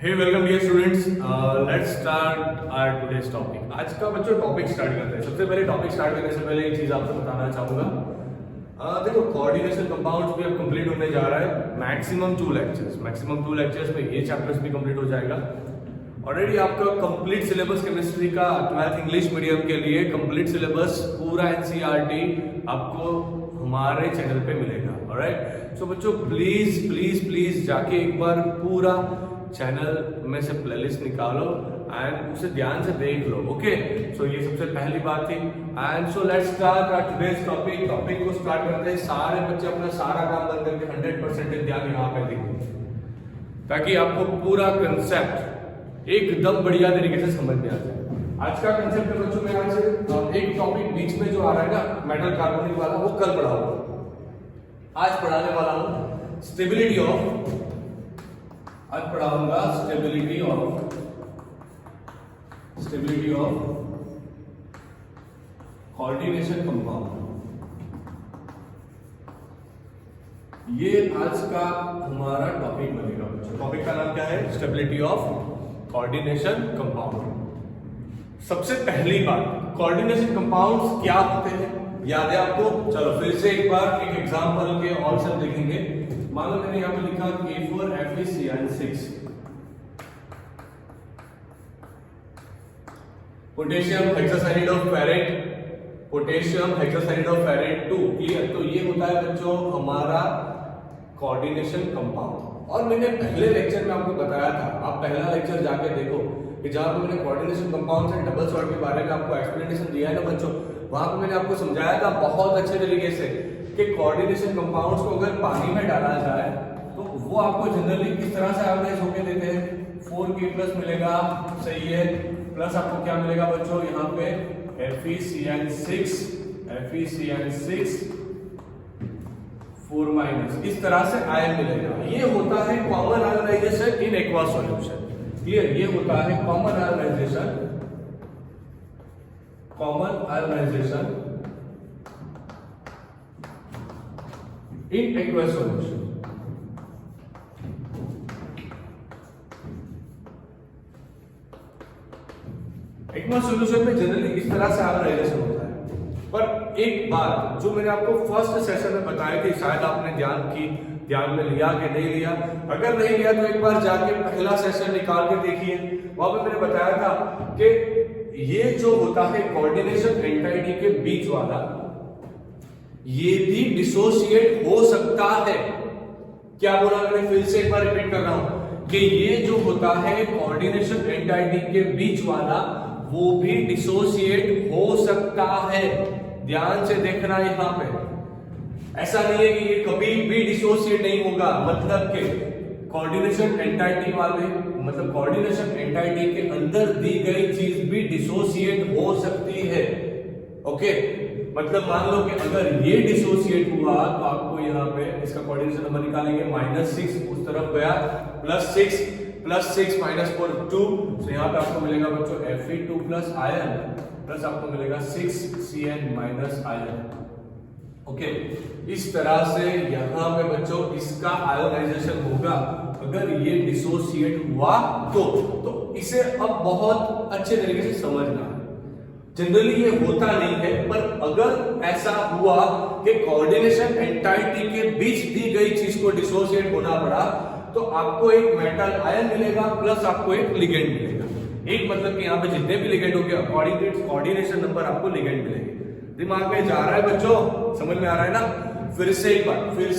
Hey welcome dear students, let's start our today's topic. आज का बच्चों टॉपिक स्टार्ट करते हैं। सबसे पहले टॉपिक स्टार्ट करने से पहले एक चीज आपको बताना चाहूंगा। देखो, कोऑर्डिनेशन कंपाउंड्स भी अब कंप्लीट होने जा रहा है। मैक्सिमम टू लेक्चर्स में ये चैप्टर्स भी कंप्लीट हो जाएगा। ऑलरेडी आपका कंप्लीट सिलेबस केमिस्ट्री का 12th इंग्लिश मीडियम के लिए कंप्लीट सिलेबस पूरा एनसीईआरटी आपको हमारे चैनल पे मिलेगा। ऑलराइट, सो बच्चों प्लीज प्लीज प्लीज जाके एक बार पूरा चैनल में से प्लेलिस्ट निकालो एंड उसे ध्यान से देख लो। ओके, सो ये सबसे पहली बात थी। And so let's start our today's topic को स्टार्ट करते हैं। सारे बच्चे अपना सारा काम बंद करके 100% ध्यान यहाँ पे देंगे ताकि आपको पूरा कंसेप्ट एकदम बढ़िया तरीके से समझ में आ जाए। आज का कंसेप्ट है बच्चों में, आज एक टॉपिक बीच में जो आ रहा है ना मेटल कार्बोनिक वाला, वो कल पढ़ाऊंगा। आज पढ़ाने वाला हूं स्टेबिलिटी ऑफ, आज पढ़ाऊंगा स्टेबिलिटी ऑफ कोऑर्डिनेशन कंपाउंड। ये आज का हमारा टॉपिक बनेगा बच्चों। टॉपिक का नाम क्या है? Stability of coordination compound. सबसे पहली बात, कोऑर्डिनेशन कंपाउंड्स क्या होते हैं याद है आपको? चलो फिर से एक बार एक एग्जांपल के और सब देखेंगे। मान लो मैंने यहां पे लिखा K4FeCN6, potassium hexacyanide of ferrate, potassium hexacyanide of ferrate 2। Clear? तो ये होता है बच्चों हमारा कोऑर्डिनेशन कंपाउंड। और मैंने पहले लेक्चर में आपको बताया था, आप पहला लेक्चर जाके देखो कि जहां पे मैंने कोऑर्डिनेशन कंपाउंड से डबल सॉल्ट के बारे में आपको एक्सप्लेनेशन दिया है ना बच्चों, वहां पे मैंने आपको समझाया था बहुत अच्छे तरीके से कि कोऑर्डिनेशन कंपाउंड्स को अगर पानी में डाला जाए तो वो आपको जनरली किस तरह से एवरेज होके देते हैं। 4K+ मिलेगा, सही है, प्लस आपको क्या मिलेगा बच्चों यहाँ पे FeCN6 4- इस तरह से आयन मिलेगा। ये होता है common ionization in aqua solution. Clear? ये होता है common ionization in aqua solution. Aqua solution में जनरली इस तरह से आयोनाइजेशन होता है। पर एक बात जो मैंने आपको फर्स्ट सेशन में बताई थी, शायद आपने ध्यान में लिया कि नहीं लिया। अगर नहीं लिया तो एक बार जाके पहला सेशन निकाल के देखिए। वहां पे मैंने बताया था कि ये जो होता है कोऑर्डिनेशन एंटाइडी के बीच वाला, ये भी डिसोसिएट हो सकता है। क्या बोला मैंने? फिर से एक बार रिपीट कर रहा हूं कि ये जो होता है कोऑर्डिनेशन एंटाइडी के बीच वाला, वो भी डिसोसिएट हो सकता है। ध्यान से देखना यहां पे, ऐसा नहीं है कि ये कभी भी डिसोसिएट नहीं होगा। मतलब कि कोऑर्डिनेशन एंटाइटी वाले, मतलब कोऑर्डिनेशन एंटाइटी के अंदर दी गई चीज भी डिसोसिएट हो सकती है। ओके, मतलब मान लो कि अगर ये डिसोसिएट हुआ तो आपको यहाँ पे इसका कोऑर्डिनेशन नंबर निकालेंगे, -6 उस तरफ गया, +6 -4 2। तो यहाँ पे आपको मिलेगा बच्चों Fe2+ आयन, प्लस आपको मिलेगा 6Cn- आयन। ओके, इस तरह से यहाँ पे बच्चों इसका आयोनाइजेशन होगा अगर ये डिसोसिएट हुआ तो इसे अब बहुत अच्छे तरीके से समझना है। जनरली ये होता नहीं है, पर अगर ऐसा हुआ कि कोऑर्डिनेशन एंटाइटी के बीच दी गई चीज को डिसोसिएट होना पड़ा, तो आपको एक मेटल आयन मिलेगा, प्लस आपको एक लिगेंड मिलेगा। एक मतलब कि यहाँ पे जितने भी लिगेंड होंगे अकॉर्डिंग कोऑर्डिनेशन नंबर आपको लिगेंड मिलेंगे। दिमाग में जा रहा है बच्चों? समझ में आ रहा है ना? फिर से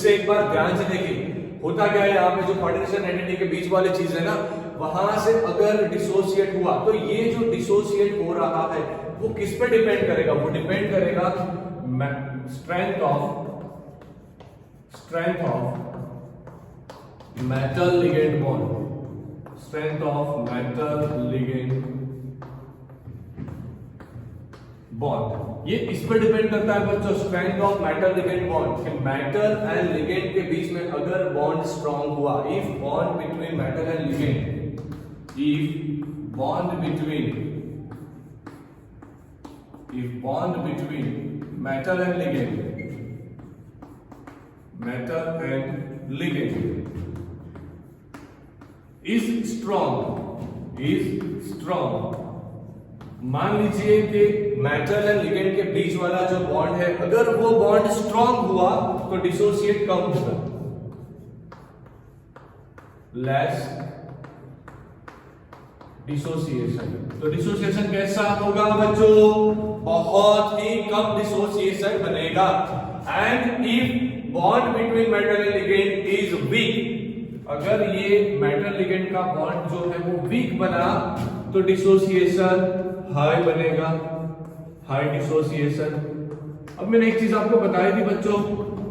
एक बार ध्यान से देखिए होता क्या है। यहाँ पे जो कोऑर्डिनेशन एंटिटी के बीच वाली चीज है ना, वहां से अगर डिसोसिएट हुआ तो ये जो डिसोसिएट हो रहा है वो किस पे डिपेंड करेगा? वो डिपेंड करेगा strength of metal ligand bond, strength of metal ligand bond. ये इस पर डिपेंड करता है बच्चों, strength of metal ligand bond, कि मेटल एंड लिगेंड के बीच में अगर बॉन्ड स्ट्रांग हुआ, if bond between metal and ligand, if bond between metal and ligand is strong. मान लीजिए कि मेटल एंड लिगेंड के बीच वाला जो बॉन्ड है, अगर वो बॉन्ड स्ट्रॉन्ग हुआ तो डिसोसिएट कम होगा, लेस डिसोसिएशन। तो डिसोसिएशन कैसा होगा बच्चों? बहुत ही कम डिसोसिएशन बनेगा। And if bond between metal and ligand is weak, अगर ये मेटल लिगेंड का बॉन्ड जो है वो वीक बना तो डिसोसिएशन हाई बनेगा, हाई डिसोसिएशन। अब मैंने एक चीज आपको बताई थी बच्चों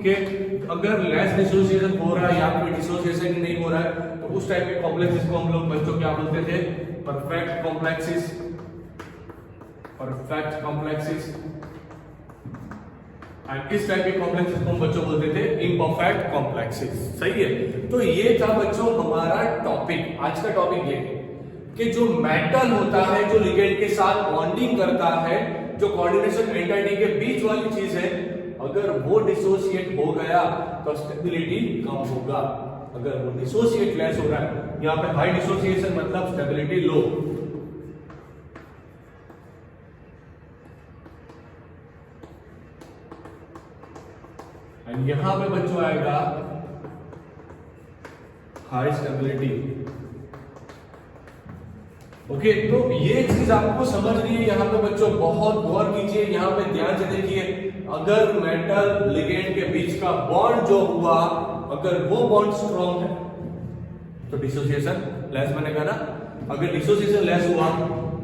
कि अगर लेस डिसोसिएशन हो रहा है या फिर डिसोसिएशन नहीं हो रहा है तो उस टाइप के कॉम्प्लेक्सेस को हम लोग बच्चों क्या बोलते थे? Perfect complexes. Perfect complexes. And इस टाइप के कॉम्प्लेक्सेस को हम बच्चों बोलते थे इम्परफेक्ट कॉम्प्लेक्सेस। सही है। तो ये था बच्चों हमारा टॉपिक। आज का टॉपिक ये है कि जो मेटल होता है जो लिगेंड के साथ बॉन्डिंग करता है, जो कोऑर्डिनेशन एंटिटी के बीच वाली चीज है, अगर वो डिसोसिएट हो गया तो स्टेबिलिटी कम होगा। अगर वो डिसोसिएट लेस हो रहा है, यहां पे हाई डिसोसिएशन मतलब स्टेबिलिटी लो। एंड यहां पे बच्चों आएगा हाई स्टेबिलिटी। ओके, तो ये चीज आपको समझनी है यहां पे बच्चों, बहुत गौर कीजिए, यहां पे ध्यान से देखिए। अगर मेटल लिगेंड के बीच का बॉन्ड जो हुआ, अगर वो बॉन्ड स्ट्रॉन्ग है तो डिसोसिएशन लेस बनेगा ना। अगर डिसोसिएशन लेस हुआ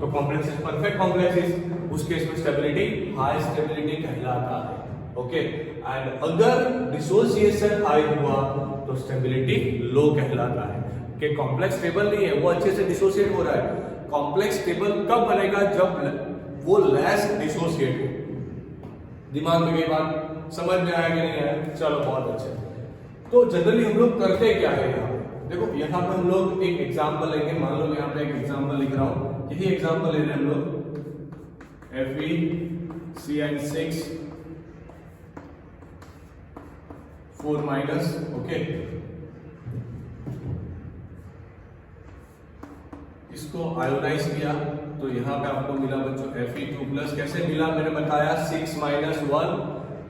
तो कॉम्प्लेक्स परफेक्ट कॉम्प्लेक्सेस, उस केस में स्टेबिलिटी हाई स्टेबिलिटी कहलाता है। ओके, एंड अगर डिसोसिएशन हाई हुआ तो स्टेबिलिटी लो कहलाता है कि कॉम्प्लेक्स स्टेबल नहीं है, वो अच्छे से डिसोसिएट हो रहा है। कॉम्प्लेक्स स्टेबल कब बनेगा? जब वो लेस डिसोसिएट हो। दिमाग में ये बात समझ में आया कि नहीं आया? चलो बहुत अच्छा। तो जनरली हम लोग करते क्या है यहाँ पे? देखो यहाँ पे हम लोग एक एग्जांपल लेंगे। मान लो मैं यहाँ पे एक एग्जांपल लिख रहा हूँ, यही एग्जांपल ले रहे हैं हम लोग FeCN6 4-। ओके, इसको आयोनाइज किया तो यहाँ पे आपको मिला बच्चों Fe2+। कैसे मिला मैंने बताया, 6 - 1,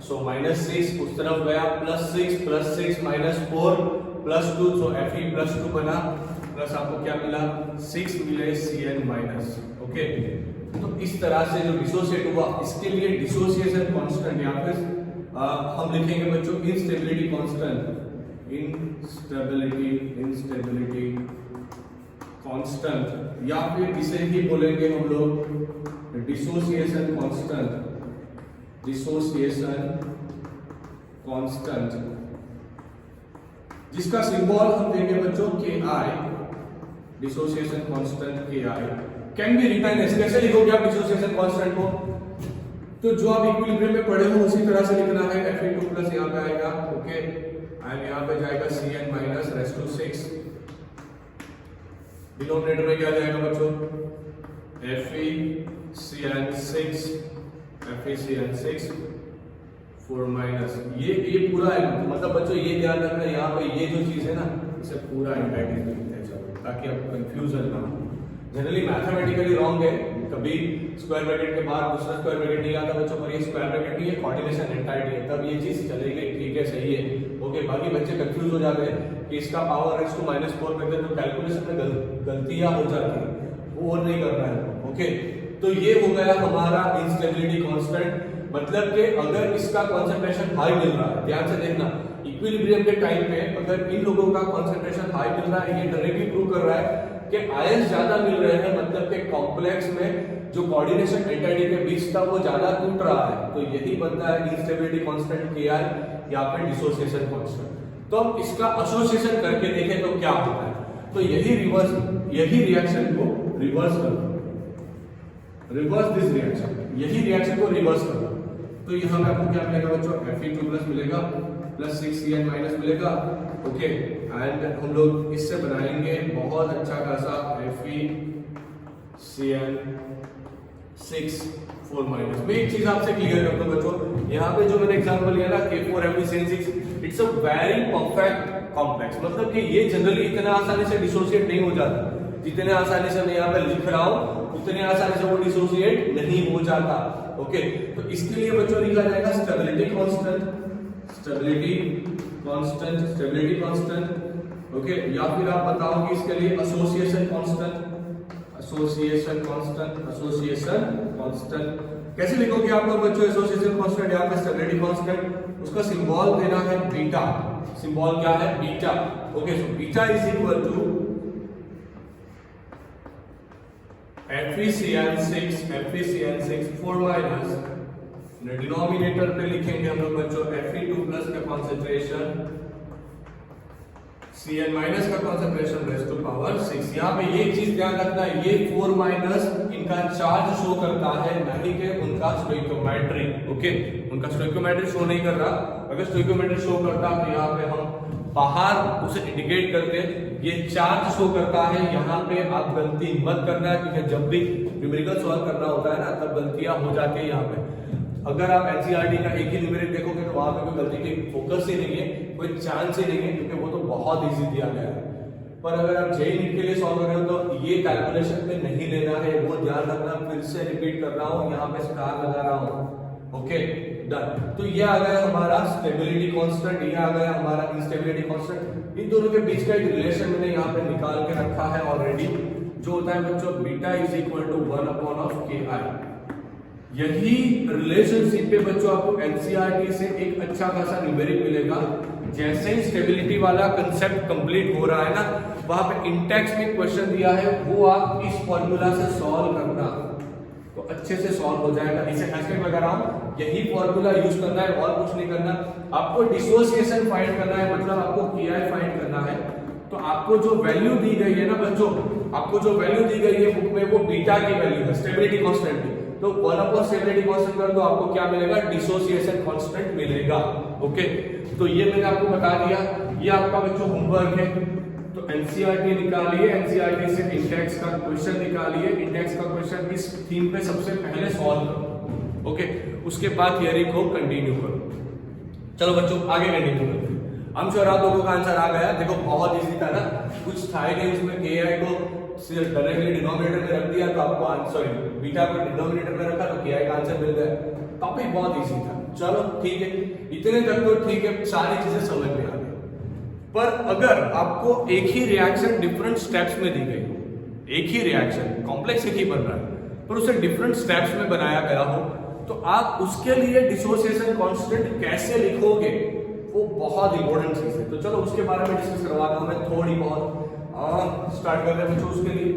सो -6 उस तरफ गया, +6 +6 -4 +2, सो Fe+2 बना, प्लस आपको क्या मिला 6 मिले Cn-। ओके, तो इस तरह से जो डिसोसिएट हुआ, इसके लिए डिसोसिएशन कांस्टेंट यहाँ पे हम लिखेंगे बच्चों इंस्टेबिलिटी कांस्टेंट। इंस्टेबिलिटी कांस्टेंट, या फिर इसे ही बोलेंगे हम लोग डिसोसिएशन कांस्टेंट। डिसोसिएशन कांस्टेंट जिसका सिंबल हम देंगे बच्चों Ki। Dissociation constant Ki can be written as, कैसे लिखोगे आप डिसोसिएशन कांस्टेंट को? तो जो आप इक्विलिब्रियम में पढ़े हो उसी तरह से लिखना है। Fe2+ यहाँ पे आएगा। ओके, एंड यहाँ पे जाएगा Cn-6। डिनोमिनेटर में क्या जाएगा बच्चों? FeCN6 4-। ये पूरा है, मतलब बच्चों ये ध्यान रखना, यहाँ पे ये जो चीज है ना, इसे पूरा इंटैक्ट लिखते हैं चलो, ताकि आपको कंफ्यूजन ना हो। जनरली मैथमेटिकली रॉन्ग है, कभी स्क्वायर ब्रैकेट के बाद दूसरा स्क्वायर ब्रैकेट नहीं आता बच्चों, पर ये स्क्वायर ब्रैकेट नहीं है, कोऑर्डिनेशन एंटाइटी है, तब ये चीज चलेगी। ठीक है, सही है। ओके, बाकी बच्चे कंफ्यूज हो जाते हैं कि इसका पावर रेज़ टू -4 करते हैं तो कैलकुलेशन में गलतियां हो जाती है, वो और नहीं करना है। ओके, तो ये हो गया हमारा इंस्टेबिलिटी कांस्टेंट, मतलब कि अगर इसका कंसंट्रेशन हाई मिल रहा है, ध्यान से देखना, इक्विलिब्रियम के टाइम पे अगर इन लोगों का कंसंट्रेशन हाई मिल रहा है, ये डायरेक्टली प्रूव कर रहा है कि आयंस ज्यादा मिल रहे हैं, मतलब कि कॉम्प्लेक्स में जो कोऑर्डिनेशन एंटिटी के बीच था वो ज्यादा टूट रहा है, तो यही बनता है इंस्टेबिलिटी कांस्टेंट Ki या फिर डिसोसिएशन कांस्टेंट। तो अब इसका एसोसिएशन करके देखें तो क्या होता है, तो यही रिएक्शन को रिवर्स कर दो, रिवर्स दिस रिएक्शन, यही रिएक्शन को रिवर्स कर दो। तो यहाँ पे आपको क्या मिलेगा बच्चों? Fe2+ मिलेगा प्लस 6 Cn- मिलेगा। ओके, एंड हम लोग इससे बनाएंगे बहुत अच्छा खासा FeCN6 4-। मैं एक चीज आपसे क्लियर कर दूं बच्चों, यहाँ पे जो मैंने एग्जांपल लिया ना K4 FeCN6, it's a very perfect complex, मतलब कि ये जनरली इतना आसानी से डिसोसिएट नहीं हो जाता। जितने आसानी से मैं यहाँ पे लिख रहा हूँ उतने आसानी से वो डिसोसिएट नहीं हो जाता। ओके, तो इसके लिए बच्चों लिखा जाएगा stability constant, stability constant, stability constant. Okay, या फिर आप बताओ कि इसके लिए association constant, association constant, association constant. कैसे लिखोगे आप लोग बच्चों एसोसिएशन कांस्टेंट या फिर स्टेबिलिटी कांस्टेंट? उसका सिंबल देना है बीटा। सिंबल क्या है? Beta. Okay, so beta is equal to FeCN6 4 minus denominator पे लिखेंगे हम लोग बच्चों Fe2 प्लस का कॉन्सेंट्रेशन Cn माइनस का कॉन्सेंट्रेशन रेज़ टू पावर 6। यहाँ पे ये चीज ध्यान रखना है, ये 4 माइनस इनका चार्ज शो करता है, नहीं कि उनका स्टोइकियोमेट्री। ओके, उनका स्टोइकियोमेट्री शो नहीं कर रहा। अगर स्टोइकियोमेट्री शो करता तो यहाँ पे हम बाहर उसे इंडिकेट करते, ये चार्ज शो करता है। यहाँ पे आप गलती मत करना है, क्योंकि जब भी न्यूमेरिकल सॉल्व करना होता है ना तब गलतियां हो जाती है। यहाँ पे अगर आप एनसीईआरटी का एक ही न्यूमेरिक देखोगे तो वहां पे कोई गलती की फोकस ही नहीं है, कोई चांस ही नहीं है, क्योंकि वो तो बहुत इजी दिया गया है। पर अगर आप जेई नीट के लिए सॉल्व कर रहे हो तो ये कैलकुलेशन में नहीं लेना है, वो ध्यान रखना। फिर से रिपीट कर रहा हूँ, यहाँ पे स्टार लगा रहा हूँ। Okay, done. तो ये आ गया हमारा स्टेबिलिटी कांस्टेंट, ये आ गया हमारा इंस्टेबिलिटी कांस्टेंट। इन दोनों के बीच का एक रिलेशन मैंने यहाँ पे निकाल के रखा है ऑलरेडी, जो होता है बच्चों beta is equal to 1/KI। यही रिलेशनशिप पे बच्चों आपको एनसीईआरटी से एक अच्छा खासा न्यूमेरिक मिलेगा। जैसे ही स्टेबिलिटी वाला कंसेप्ट कंप्लीट हो रहा है ना, वहां पे इंटेक्स में क्वेश्चन दिया है, वो आप इस फॉर्मूला से सॉल्व करना तो अच्छे से सॉल्व हो जाएगा। इसे हैशटैग लगा रहा हूं, यही फॉर्मूला यूज करना है और कुछ नहीं करना। आपको डिसोसिएशन फाइंड करना है, मतलब आपको KI फाइंड करना है। तो आपको जो वैल्यू दी गई है ना बच्चों, आपको जो वैल्यू दी गई है बुक में, वो बीटा की वैल्यू है स्टेबिलिटी कांस्टेंट की। तो 1 स्टेबिलिटी कांस्टेंट कर दो, आपको क्या मिलेगा? डिसोसिएशन कांस्टेंट मिलेगा। ओके, तो ये मैंने आपको बता दिया। ये आपका बच्चों होमवर्क है। तो एनसीईआरटी निकालिए, एनसीईआरटी से इंडेक्स का क्वेश्चन निकालिए, इंडेक्स का क्वेश्चन इस थीम पे सबसे पहले सॉल्व करो। ओके, उसके बाद थियरी को कंटिन्यू करो। चलो बच्चों आगे कंटिन्यू करते हैं। हम श्योर आप लोगों का आंसर आ गया। देखो बहुत इजी था ना, कुछ था ही नहीं उसमें। KI को डायरेक्टली डिनोमिनेटर में रख दिया तो आपको आंसर, बीटा को डिनोमिनेटर में रखा तो KI का आंसर मिल गया। टॉपिक बहुत इजी था। चलो ठीक है, इतने तक तो ठीक है, सारी चीजें समझ में आ गई। पर अगर आपको एक ही रिएक्शन डिफरेंट स्टेप्स में दी गई, एक ही रिएक्शन कॉम्प्लेक्स एक ही बन रहा है पर उसे डिफरेंट स्टेप्स में बनाया गया हो, तो आप उसके लिए डिसोसिएशन कांस्टेंट कैसे लिखोगे, वो बहुत इंपॉर्टेंट चीज है। तो चलो उसके बारे में डिस्कस करवा रहा हूं मैं थोड़ी बहुत। स्टार्ट कर रहे हैं बच्चों। उसके लिए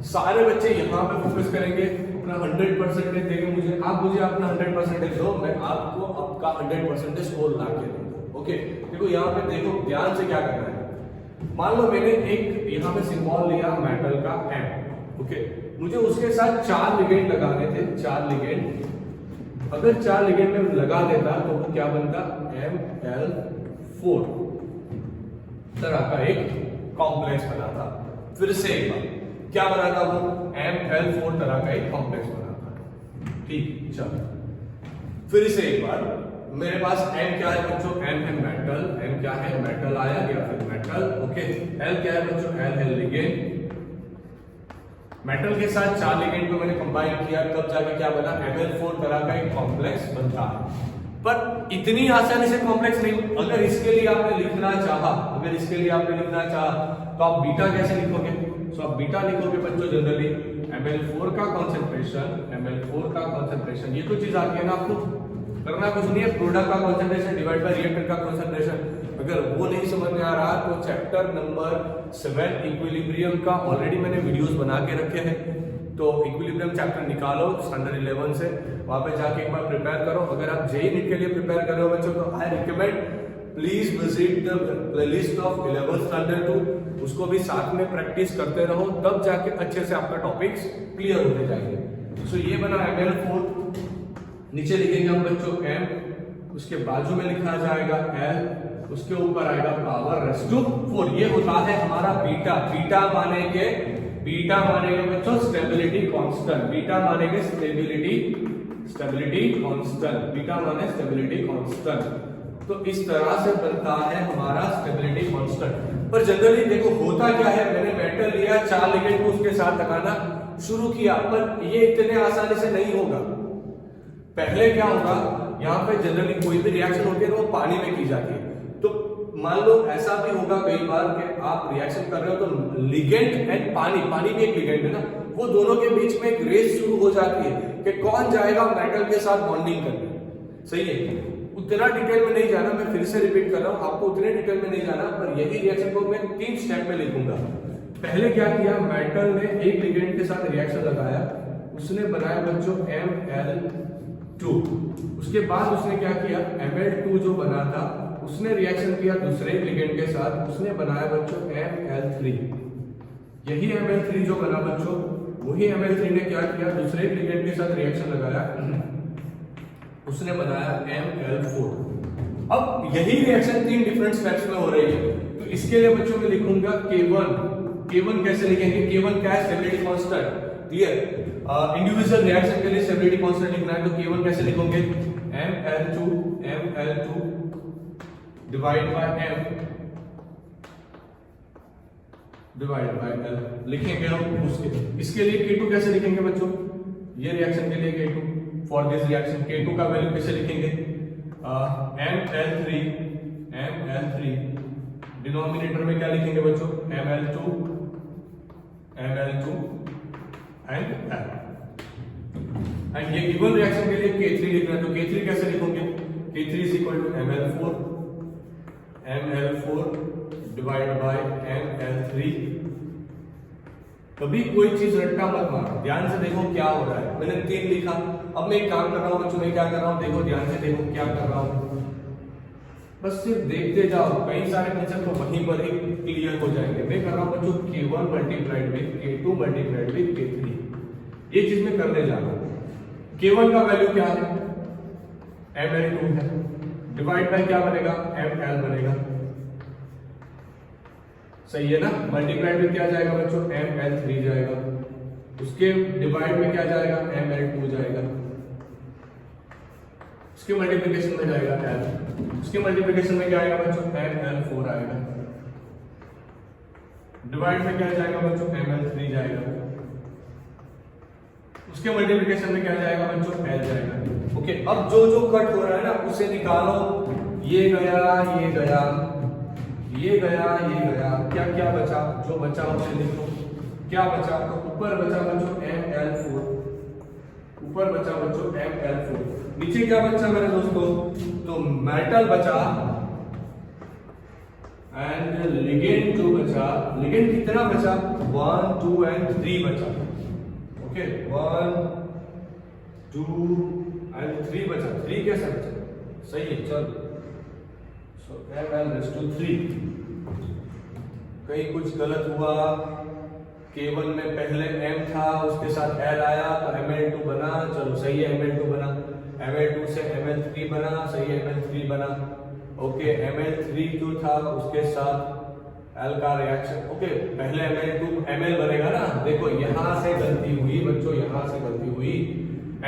सारे बच्चे यहाँ पे फोकस करेंगे, अपना 100% देंगे मुझे। आप मुझे अपना 100% दो, मैं आपको आपका 100% स्कोर ला के दूंगा। ओके, देखो यहाँ पे देखो ध्यान से क्या करना है। मान लो मैंने एक यहाँ पे सिंबल लिया मेटल का M। ओके, मुझे उसके साथ 4 लिगेंड लगाने थे, 4 लिगेंड। अगर 4 लिगेंड में लगा देता तो वो क्या बनता? ML4 तरह का एक कॉम्प्लेक्स बना था। फिर से एक बार क्या बना था? वो ML4 तरह का एक कॉम्प्लेक्स बना था। ठीक, चलो फिर से एक बार मेरे पास M क्या है बच्चों? M है मेटल। M क्या है? मेटल आया या फिर मेटल। ओके, L क्या है बच्चों? L है लिगेंड। मेटल के साथ 4 लिगेंड को मैंने कंबाइन किया, तब जाके क्या बना? ML4 तरह का एक कॉम्प्लेक्स बनता है। पर इतनी आसानी से कॉम्प्लेक्स नहीं। अगर इसके लिए आपने लिखना चाहा, अगर इसके लिए आपने लिखना चाहा तो आप बीटा कैसे लिखोगे? सो आप बीटा लिखोगे बच्चों जनरली ML4 का कॉन्सेंट्रेशन, ML4 का कॉन्सेंट्रेशन। ये तो चीज आती है ना, आपको करना कुछ नहीं है, प्रोडक्ट का कॉन्सेंट्रेशन डिवाइड बाय रिएक्टर का कॉन्सेंट्रेशन। अगर वो नहीं समझ में आ रहा तो चैप्टर नंबर 7 इक्विलिब्रियम का ऑलरेडी मैंने वीडियोस बना के रखे हैं। तो इक्विलिब्रियम चैप्टर निकालो स्टैंडर्ड 11 से, वहां पे जाके एक बार प्रिपेयर करो। अगर आप जेई नीट के लिए प्रिपेयर कर रहे हो बच्चों तो I recommend please visit the playlist of 11th standard 2। उसको भी साथ में प्रैक्टिस करते रहो, तब जाके अच्छे से आपका टॉपिक्स क्लियर होते जाएंगे। सो ये बना ML4। नीचे लिखेंगे हम बच्चों M, उसके बाजू में लिखा जाएगा L, उसके ऊपर आएगा पावर रेज़ टू 4। ये होता है हमारा बीटा। बीटा माने के बच्चों स्टेबिलिटी कांस्टेंट। बीटा माने के स्टेबिलिटी कांस्टेंट। बीटा माने स्टेबिलिटी कांस्टेंट। तो इस तरह से बनता है हमारा स्टेबिलिटी कांस्टेंट। पर जनरली देखो होता क्या है, मैंने मेटल लिया, 4 लिगेंड को उसके साथ लगाना शुरू किया, पर ये इतने आसानी से नहीं होगा। पहले क्या होगा, यहाँ पे जनरली कोई भी रिएक्शन होती है वो पानी में की जाती है। तो मान लो ऐसा भी होगा कई बार कि आप रिएक्शन कर रहे हो तो लिगेंड एंड पानी भी एक लिगेंड है ना, वो दोनों के बीच में एक रेस शुरू हो जाती है कि कौन जाएगा मेटल के साथ बॉन्डिंग करने। सही है, उतना डिटेल में नहीं जाना, मैं फिर से रिपीट कर रहा हूं, आपको उतने डिटेल में नहीं जाना, पर यही रिएक्शन को मैं 3 स्टेप में लिखूंगा। पहले क्या किया, मेटल ने एक लिगेंड के साथ रिएक्शन लगाया, उसने बनाया बच्चों Ml2। उसके बाद उसने क्या किया, Ml2 जो बना था उसने रिएक्शन किया दूसरे लिगेंड के साथ, उसने बनाया बच्चों Ml3। यही Ml3 जो बना बच्चों, वही Ml3 ने क्या किया, दूसरे लिगेंड के साथ रिएक्शन लगाया, उसने बनाया Ml4। अब यही रिएक्शन 3 डिफरेंट स्टेप्स में हो रही है, तो इसके लिए बच्चों में लिखूंगा K1 कैसे लिखेंगे, K1 क्या है, stability constant. Clear, individual reaction के लिए स्टेबिलिटी कांस्टेंट लिखना है, तो K1 कैसे लिखोगे, Ml2 divide by M divide by L लिखेंगे हम। इसके लिए K2 कैसे लिखेंगे बच्चों, ये रिएक्शन के लिए K2, for this reaction K2 का वैल्यू कैसे लिखेंगे, Ml3 डिनोमिनेटर में क्या लिखेंगे बच्चों, Ml2 एंड L, एंड ये गिवन रिएक्शन के लिए K3 लिखना है, तो K3 कैसे लिखोगे, K3 is equal to Ml4 divide by Ml3। कभी कोई चीज रट्टा मत मारो, ध्यान से देखो क्या हो रहा है। मैंने 3 लिखा, अब मैं एक काम कर रहा हूं बच्चों, मैं क्या कर रहा हूं, देखो ध्यान से देखो क्या कर रहा हूं, बस सिर्फ देखते जाओ, कई सारे कंसेप्ट तो वहीं पर ही क्लियर हो जाएंगे। मैं कर रहा हूं बच्चों K1 multiplied with K2 multiplied with K3, ये चीज मैं करने जा रहा हूं। K1 का वैल्यू क्या है, Ml2 है, डिवाइड बाय क्या बनेगा, Ml बनेगा, सही है ना। मल्टीप्लाइड में क्या जाएगा बच्चों, Ml3 जाएगा, उसके डिवाइड में क्या जाएगा, Ml2 जाएगा, उसके मल्टीप्लिकेशन में जाएगा L, उसके मल्टीप्लिकेशन में क्या आएगा बच्चों, Ml4 आएगा, डिवाइड में क्या जाएगा बच्चों, Ml3 जाएगा, उसके मल्टीप्लिकेशन में क्या जाएगा बच्चों, L जाएगा। ओके, अब जो जो कट हो रहा है ना उसे निकालो, ये गया ये गया ये गया ये गया, क्या क्या बचा, जो बचा उसे लिखो, क्या बचा, तो ऊपर बचा बच्चों Ml4, ऊपर बचा बच्चों Ml4, नीचे क्या बचा मेरे दोस्तों, तो मेटल बचा एंड लिगेंड जो बचा, लिगेंड कितना बचा, 1 2 एंड 3 बचा। ओके, 1 2 एंड 3 बचा, 3 कैसे बचा, सही है, चलो Ml3। कहीं कुछ गलत हुआ, K1 में पहले M था उसके साथ L आया तो Ml2 बना, चलो सही है, Ml2 बना, Ml2 से Ml3 बना, सही है, Ml3 बना। ओके, Ml3 जो था उसके साथ L का रिएक्शन, ओके पहले Ml2 Ml बनेगा ना, देखो यहां से गलती हुई बच्चों, यहां से गलती हुई,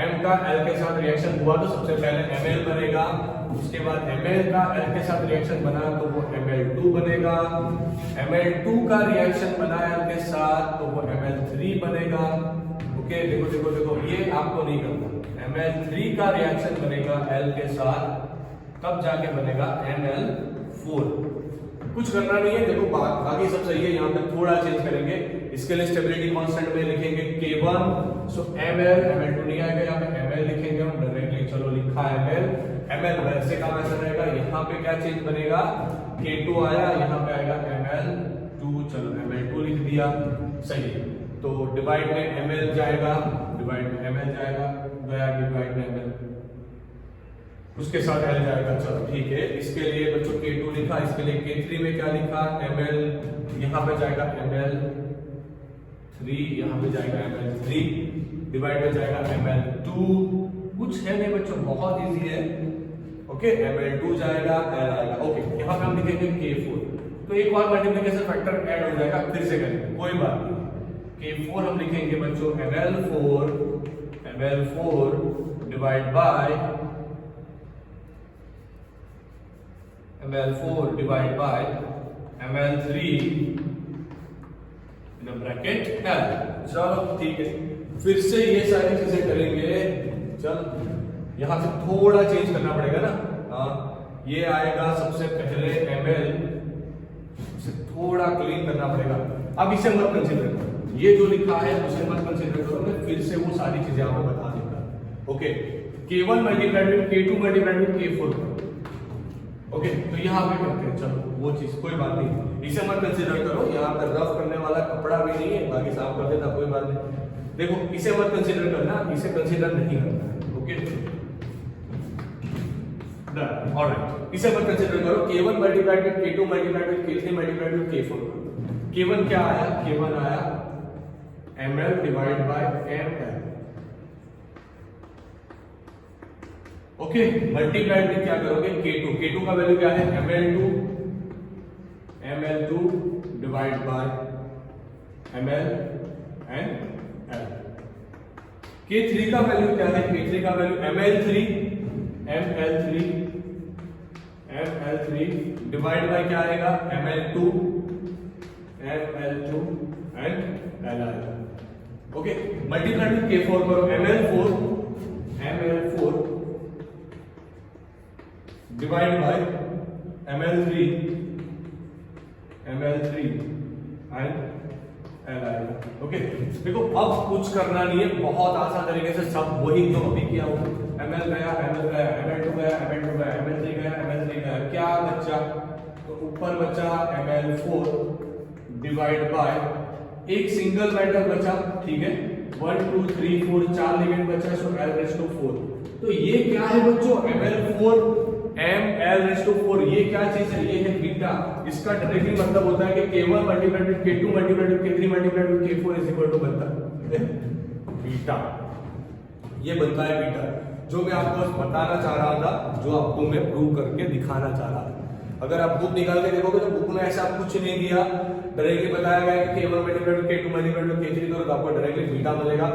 M का L के साथ रिएक्शन हुआ तो सबसे पहले Ml बनेगा, उसके बाद Ml का L के साथ रिएक्शन बना तो वो Ml2 बनेगा, Ml2 का रिएक्शन बना L के साथ तो वो Ml3 बनेगा। ओके, देखो देखो देखो, ये आपको नहीं करना, Ml3 का रिएक्शन बनेगा L के साथ, तब जाके बनेगा Ml4। कुछ करना नहीं है, देखो बाकी सब सही है, यहाँ पे थोड़ा चेंज करेंगे। इसके लिए स्टेबिलिटी कांस्टेंट में लिखेंगे K1, सो Ml, Ml2 नहीं आएगा, यहाँ पे Ml लिखेंगे हम डायरेक्टली, चलो लिखा Ml वैसे का वैसा रहेगा, यहाँ पे क्या चेंज बनेगा, K2 आया, यहाँ पे आएगा Ml2, चलो Ml2 लिख दिया, सही है। तो डिवाइड में Ml जाएगा, डिवाइड में Ml जाएगा, गया डिवाइड में Ml, उसके साथ L जाएगा, चलो ठीक है। इसके लिए बच्चों K2 लिखा, इसके लिए K3 में क्या लिखा, Ml, यहाँ पे जाएगा Ml3, यहाँ पे जाएगा Ml3, डिवाइड में जाएगा Ml2, कुछ है नहीं बच्चों, बहुत इजी है। ओके, Ml2 जाएगा, L आएगा। ओके, यहाँ पे हम लिखेंगे K4, तो एक और मल्टीप्लिकेशन फैक्टर ऐड हो जाएगा, फिर से करेंगे, कोई बात नहीं। K4 हम लिखेंगे बच्चों Ml4 divide bye ml4 divide by ml3 in bracket L। चलो ठीक है, फिर से ये सारी चीजें करेंगे। चल यहां से थोड़ा चेंज करना पड़ेगा ना। हाँ, ये आएगा सबसे पहले ml से थोड़ा क्लीन करना पड़ेगा। अब इसे मत कंसीडर करो, ये जो लिखा है उसे मत कंसीडर करो, मैं फिर से वो सारी चीजें आपको बता दूंगा। Okay, K1 multiplied with K2 multiplied with K4। Okay, तो यहाँ पे करते हैं। चलो वो चीज कोई बात नहीं, इसे मत कंसीडर करो। यहाँ पे रफ करने वाला कपड़ा भी नहीं है, बाकी साफ कर देता कोई बात नहीं। देखो इसे मत कंसीडर करना, इसे कंसीडर नहीं करना है। ओके डन, ऑलराइट, इसे मत कंसीडर करो। K1 multiplied with K2 multiplied with K3 multiplied with K4। K1 क्या आया? K1 आया ml divide by ml। Okay, multiplied में क्या करोगे? K2, K2 का वैल्यू क्या है? ml2 divide by ml and L। K3 का वैल्यू क्या है? K3 का वैल्यू ml3 डिवाइड बाय क्या आएगा? ml2 एंड L आएगा। ओके, मल्टीप्लाइड विद K4 करो, ml4 divide by ml3 and L आएगा। ओके, देखो अब कुछ करना नहीं है, बहुत आसान तरीके से सब वही जो अभी किया वो ml गया, ml2 गया, ml3 गया, क्या बचा? तो ऊपर बचा ml4 डिवाइड बाय एक सिंगल मेटल बचा, ठीक है, 1 2 3 4 4 लिगेंड बचा, सो L4। तो ये क्या है बच्चों? ml4 ये क्या चीज है? ये है बीटा। इसका डायरेक्टली मतलब होता है कि K1 multiplied with K2 multiplied with K3 multiplied with K4 is equal to बनता है बीटा। ये बनता है बीटा, जो मैं आपको बताना चाह रहा था, जो आपको मैं प्रूव करके दिखाना चाह रहा था। अगर आप बुक निकाल के देखोगे तो बुक में ऐसा कुछ नहीं दिया, डायरेक्टली बताया गया कि K1 multiplied with K2 multiplied with K3 करो तो आपको डायरेक्टली बीटा मिलेगा।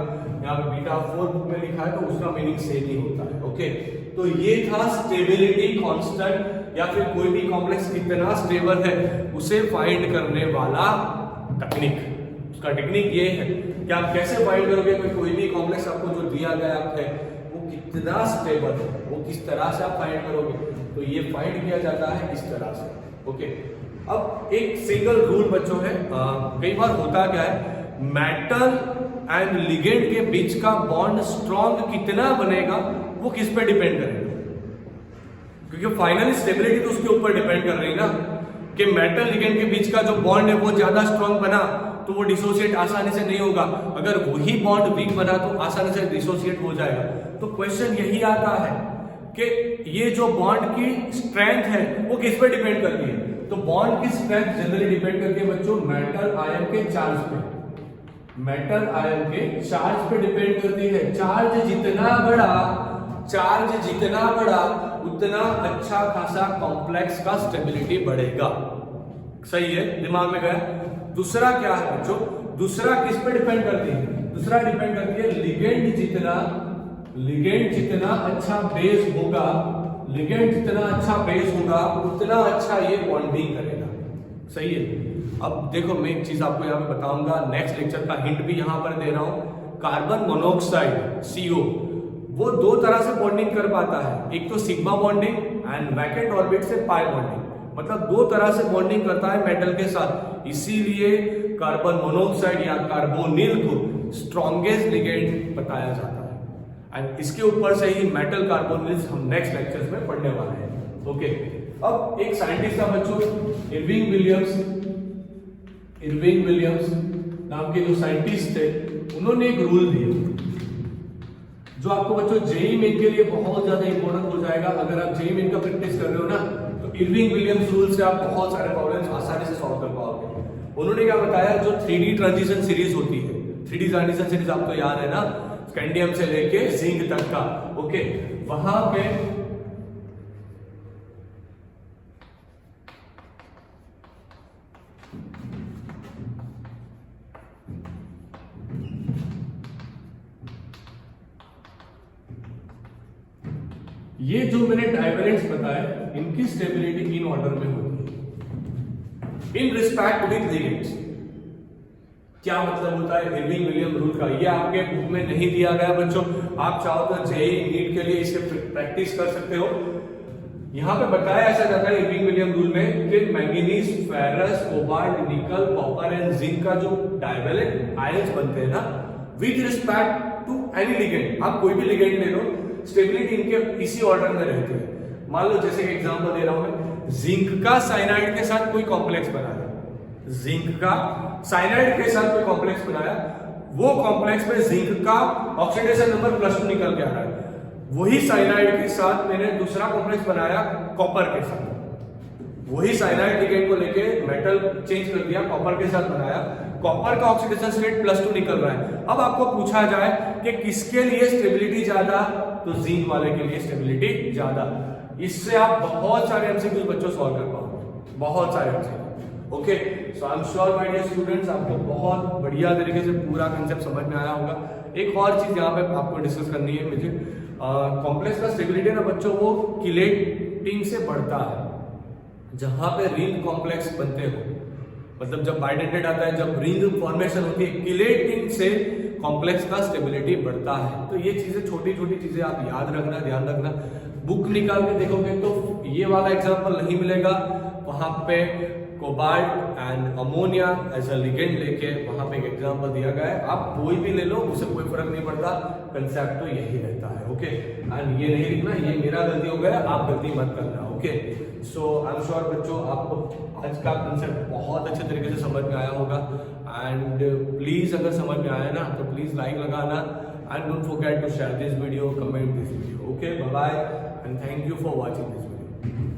यहाँ पे बीटा 4 बुक में लिखा है तो उसका मीनिंग सेम ही होता है। ओके, तो ये था स्टेबिलिटी कांस्टेंट या फिर कोई भी कॉम्प्लेक्स कितना स्टेबल है उसे फाइंड करने वाला टेक्निक। उसका टेक्निक ये है कि आप कैसे फाइंड करोगे कोई भी कॉम्प्लेक्स आपको जो दिया गया है वो कितना स्टेबल है, वो किस तरह से आप फाइंड करोगे। तो ये फाइंड किया जाता है इस तरह से। ओके, अब एक सिंगल रूल बच्चों है, कई बार होता क्या है, मेटल एंड लिगेंड के बीच का बॉन्ड स्ट्रॉन्ग कितना बनेगा वो किस पे डिपेंड करेगा? क्योंकि फाइनली स्टेबिलिटी तो उसके ऊपर डिपेंड कर रही है ना, कि मेटल लिगेंड के बीच का जो बॉन्ड है वो ज्यादा स्ट्रॉन्ग बना तो वो डिसोसिएट आसानी से नहीं होगा, अगर वही बॉन्ड वीक बना तो आसानी से डिसोसिएट हो जाएगा। तो क्वेश्चन यही आता है कि ये जो बॉन्ड की स्ट्रेंथ है वो किस पे डिपेंड करती है? तो बॉन्ड की स्ट्रेंथ जनरली डिपेंड करती है बच्चों मेटल आयन के चार्ज पे। मेटल आयन के चार्ज पे डिपेंड करती है। चार्ज जितना बड़ा उतना अच्छा खासा कॉम्प्लेक्स का स्टेबिलिटी बढ़ेगा। सही है, दिमाग में गया। दूसरा क्या है बच्चों? दूसरा किस पे डिपेंड करती है? दूसरा डिपेंड करती है लिगेंड जितना अच्छा बेस होगा, उतना अच्छा ये बॉन्डिंग करेगा। सही है। अब देखो मैं एक चीज आपको यहाँ पे बताऊंगा, नेक्स्ट लेक्चर का हिंट भी यहाँ पर दे रहा हूँ। कार्बन मोनोऑक्साइड CO वो दो तरह से बॉन्डिंग कर पाता है, एक तो sigma bonding and vacant orbit से पाई बॉन्डिंग, मतलब दो तरह से बॉन्डिंग करता है मेटल के साथ। इसीलिए कार्बन मोनोऑक्साइड या कार्बोनिल को स्ट्रॉन्गेस्ट लिगेंड बताया जाता है। एंड इसके ऊपर से ही मेटल कार्बोनिल्स हम नेक्स्ट लेक्चर्स में पढ़ने वाले हैं। ओके, अब एक साइंटिस्ट था बच्चों, इरविंग विलियम्स नाम के जो साइंटिस्ट थे, उन्होंने एक रूल दिया जो आपको बच्चों जेईई मेन के लिए बहुत ज्यादा इंपॉर्टेंट हो जाएगा। अगर आप जेईई मेन का प्रैक्टिस कर रहे हो ना तो इरविंग विलियम्स रूल से आप बहुत सारे प्रॉब्लम्स आसानी से सॉल्व कर पाओगे। उन्होंने क्या बताया, जो 3D ट्रांजिशन सीरीज होती है, 3D ट्रांजिशन सीरीज आपको याद है ना, स्कैंडियम से लेके जिंक तक का। ओके, वहां पे ये जो मैंने डाइवैलेंस बताए इनकी स्टेबिलिटी इन ऑर्डर में होती है इन रिस्पेक्ट विद लिगेंड्स। क्या मतलब होता है इरविंग विलियम रूल का? ये आपके बुक में नहीं दिया गया बच्चों, आप चाहो तो जेईई नीट के लिए इसे प्रैक्टिस कर सकते हो। यहां पे बताया ऐसा जाता है इरविंग विलियम रूल में कि manganese, ferrous, cobalt, nickel, copper and zinc का जो डाइवेलेंट आयंस बनते हैं ना, with respect to any ligand, आप कोई भी लिगेंड ले लो, स्टेबिलिटी इनके इसी ऑर्डर में रहती है। मान लो जैसे कि एग्जांपल दे रहा हूं मैं, जिंक का साइनाइड के साथ कोई कॉम्प्लेक्स बनाया, जिंक का साइनाइड के साथ कोई कॉम्प्लेक्स बनाया, वो कॉम्प्लेक्स में जिंक का ऑक्सीडेशन नंबर +2 निकल के आ रहा है। वही साइनाइड के साथ मैंने दूसरा कॉम्प्लेक्स बनाया कॉपर के साथ, वही साइनाइड लिगेंड को लेके मेटल चेंज कर दिया, कॉपर के साथ बनाया, कॉपर का ऑक्सीडेशन स्टेट +2 निकल रहा है। अब आपको पूछा जाए कि किसके लिए स्टेबिलिटी ज्यादा, तो जिंक वाले के लिए स्टेबिलिटी ज्यादा। इससे आप बहुत सारे एमसीक्यू बच्चों सॉल्व कर पाओगे, बहुत सारे MCQ. Okay, so I am sure my dear students, आपको बहुत बढ़िया तरीके से पूरा कंसेप्ट समझ में आया होगा। एक और चीज यहाँ पे आपको डिस्कस करनी है मुझे, कॉम्प्लेक्स का स्टेबिलिटी ना बच्चों वो किलेटिंग से बढ़ता है। जहां पे रिंग कॉम्प्लेक्स बनते हो, मतलब जब बाइडेंटेड आता है, जब रिंग फॉर्मेशन होती है, किलेटिंग से कॉम्प्लेक्स का स्टेबिलिटी बढ़ता है। तो ये चीजें छोटी छोटी चीजें आप याद रखना, ध्यान रखना। बुक निकाल के देखोगे तो ये वाला एग्जांपल नहीं मिलेगा, वहां पे cobalt and ammonia as a ligand लेके वहां पे एक एग्जांपल दिया गया है। आप कोई भी ले लो, उससे कोई फर्क नहीं पड़ता, कंसेप्ट तो यही रहता है। ओके, एंड ये नहीं लिखना, ये मेरा गलती हो गया, आप गलती मत करना। Okay, so I am sure बच्चों आपको आज का कंसेप्ट बहुत अच्छे तरीके से समझ में आया होगा। एंड प्लीज अगर समझ में आया ना तो प्लीज लाइक लगाना, and don't forget to share this video, comment this video. Okay, bye bye and thank you for watching this video.